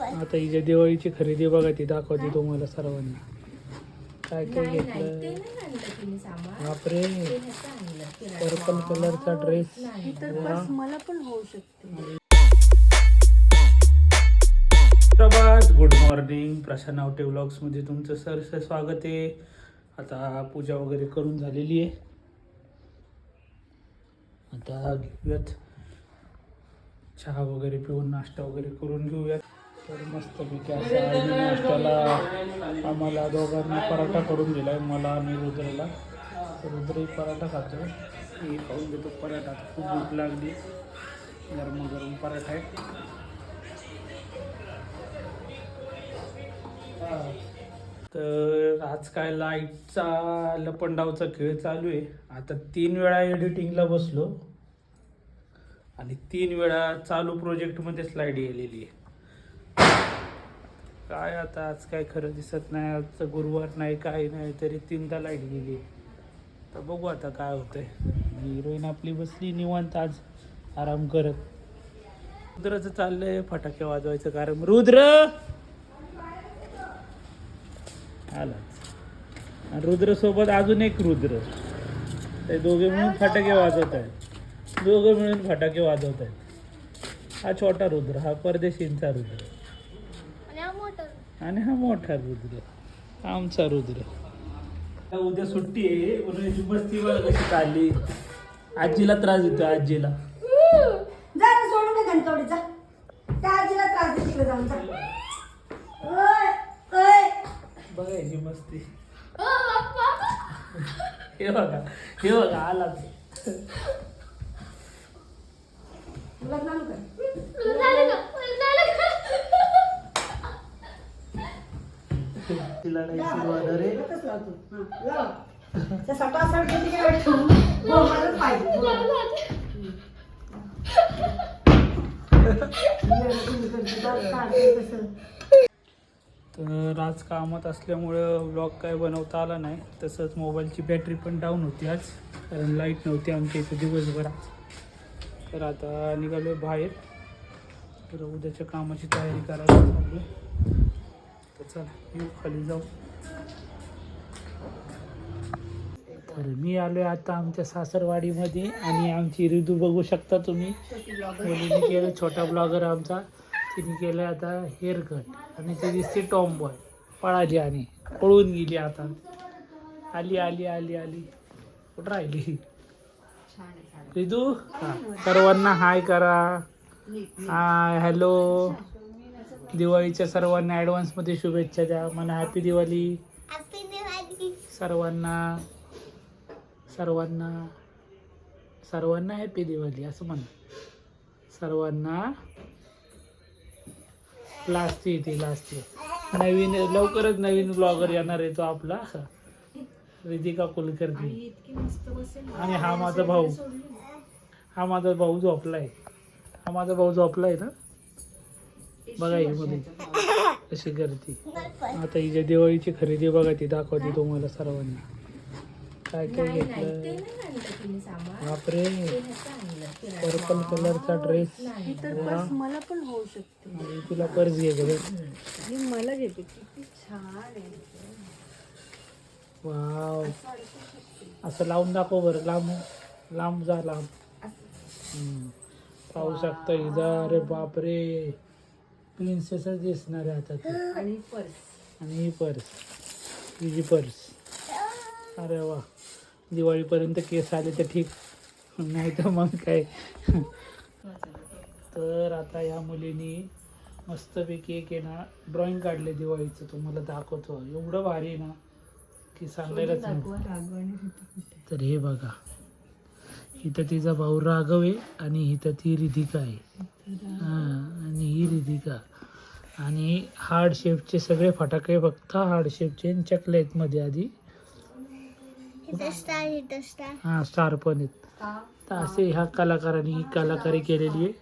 आता हिच्या दिवाळीची खरेदी बघा ती दाखवते तुम्हाला सर्वांना. काय काय घेतलं बापरे, पर्पल कलरचा ड्रेस. मला पण होऊ शकते. प्रभात, गुड मॉर्निंग. प्रशांत आवटे व्लॉग्समध्ये तुमचं सरसं स्वागत आहे. आता पूजा वगैरे करून झालेली आहे. आता घेऊयात चहा वगैरे पिऊन नाश्ता वगैरे करून घेऊयात. तर मस्तपैकी असं आईने नाश्त्याला आम्हाला दोघांना पराठा करून दिला आहे, मला आणि रुद्रला. रुद्रही पराठा खातो, मी खाऊन घेतो पराठा. खूप भूक लागली, गरम गरम पराठा आहे. तर आज काय लाईटचा लपंडावचा खेळ चालू आहे. आता 3 वेळा एडिटिंगला बसलो आणि 3 वेळा चालू प्रोजेक्टमध्येच लाईट गेलेली आहे. काय आता आज काय खरं दिसत नाही. आजचं गुरुवार नाही, काही नाही, तरी 3दा लाईट गेली. तर बघू आता काय होतंय. हिरोईन आपली बसली निवांत आज आराम करत. रुद्राचं चाललंय फटाके वाजवायचं कारण. रुद्र आलाच. रुद्र सोबत अजून एक रुद्र. ते दोघे मिळून फटाके वाजवत आहेत. दोघं मिळून फटाके वाजवत आहेत. हा छोटा रुद्र, हा परदेशींचा रुद्र, आणि हा मोठा रुद्र, आमचा रुद्र. उद्या सुट्टी आहे म्हणून याची मस्ती बघ कशी चालली. आजीला त्रास देतो, आजीला. सोडून दे घंटवडीचा, त्या आजीला त्रास दे तिकडे जाऊन. बघा याची मस्ती. हे बघा, हे बघा आलाच. तिला नाही सुरुवात रे. तर आज कामात असल्यामुळं व्लॉग काय बनवता आला नाही. तसंच मोबाईलची बॅटरी पण डाऊन होती आज, कारण लाईट नव्हती आमच्या इथं दिवसभरात. तर आता निघालो बाहेर. तर उद्याच्या कामाची तयारी करायला चालू. तर चला येऊ खाली जाऊ. तर मी आलो आहे आता आमच्या सासरवाडीमध्ये आणि आमची ऋतू बघू शकता तुम्ही. मुलीने केलं, छोटा ब्लॉगर आमचा, तिने केलं आता हेअर कट आणि ती दिसते टॉम बॉय. पळाली आणि पळून गेली. आता आली आली आली आली कुठं राहिली ऋतू? हां, सर्वांना हाय करा. हाय, हॅलो. दिवाळीच्या सर्वांना ॲडव्हान्समध्ये शुभेच्छा द्या. मला हॅपी दिवाळी सर्वांना. सर्वांना सर्वांना हॅपी दिवाळी असं म्हणा. सर्वांना लास्ट येते, लास्ट नवीन लवकरच नवीन ब्लॉगर येणार आहे तो आपला रिधिका कुलकर्णी. आणि हा माझा भाऊ, हा माझा भाऊ झोपलाय. हा माझा भाऊ झोपलाय ना. बघा ही मध्ये कशी करते. आता हिच्या दिवाळीची खरेदी बघा ती दाखवते तुम्हाला सर्वांना. काय काय घेतलं बापरे, पर्पल कलरचा ड्रेस. मला पण होऊ शकते. आणि तुला पर्स घे बघ. मला घेते, किती छान आहे. वाव, असं लावून दाखव बरं. लांब लांब जा, लांब. पाहू शकता हिजा. अरे बापरे, प्रिन्सेसच दिसणार आहे आता ती. आणि पर्स, आणि ही पर्स, तुझी पर्स. अरे वा, दिवाळीपर्यंत केस आले तर ठीक, नाही तर मग काय. तर आता या मुलीने मस्तपैकी एक आहे ना ड्रॉइंग काढले दिवाळीचं. तुम्हाला दाखवतो, एवढं भारी आहे ना की सांगायलाच नाही. तर हे बघा, इथं तिचा भाऊ राघव आहे आणि इथं ती रिधिका आहे. हां, आणि ही रिधिका. आणि हार्ड शेपचे सगळे फटाके फक्त हार्ड शेपचे चकले आहेत मध्ये आधी. हां, स्टार पण आहेत. तर असे ह्या कलाकारांनी ही कलाकारी केलेली आहे.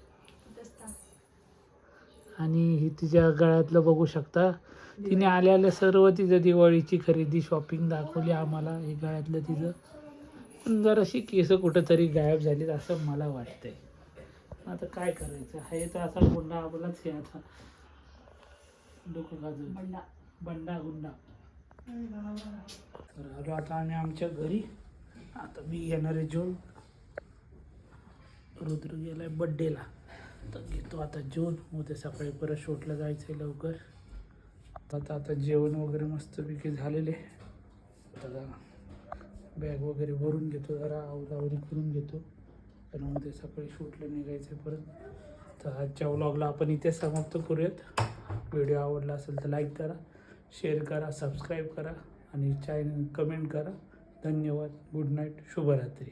आणि ही तिच्या गळ्यातलं बघू शकता. तिने आल्या आल्या सर्व तिचं दिवाळीची खरेदी शॉपिंग दाखवली आम्हाला. हे गळ्यातलं तिचं. पण जराशी केस कुठंतरी गायब झालीत असं मला वाटतंय. आता काय करायचं, हे तर असा पुन्हा आपलाच हे. आता डोकं खाजवते. बंडा. बंडा गुंडा. तर आलो आता आम्ही आमच्या घरी. आता मी येणार आहे जेवण. रुद्र गेलाय बड्डेला, तर घेतो आता जेवण. उद्या सकाळी परत शूटला जायचं आहे लवकर. आता जेवण वगैरे मस्तपैकी झालेले. आता बॅग वगैरे भरून घेतो, जरा आवरावरी करून घेतो, कारण उद्या सकाळी शूटला निघायचं आहे परत. तर आजच्या व्लॉगला आपण इथे समाप्त करूयात. व्हिडिओ आवडला असेल तर लाईक करा, शेअर करा, सबस्क्राईब करा आणि चॅनल कमेंट करा. धन्यवाद. Good night. शुभरात्री.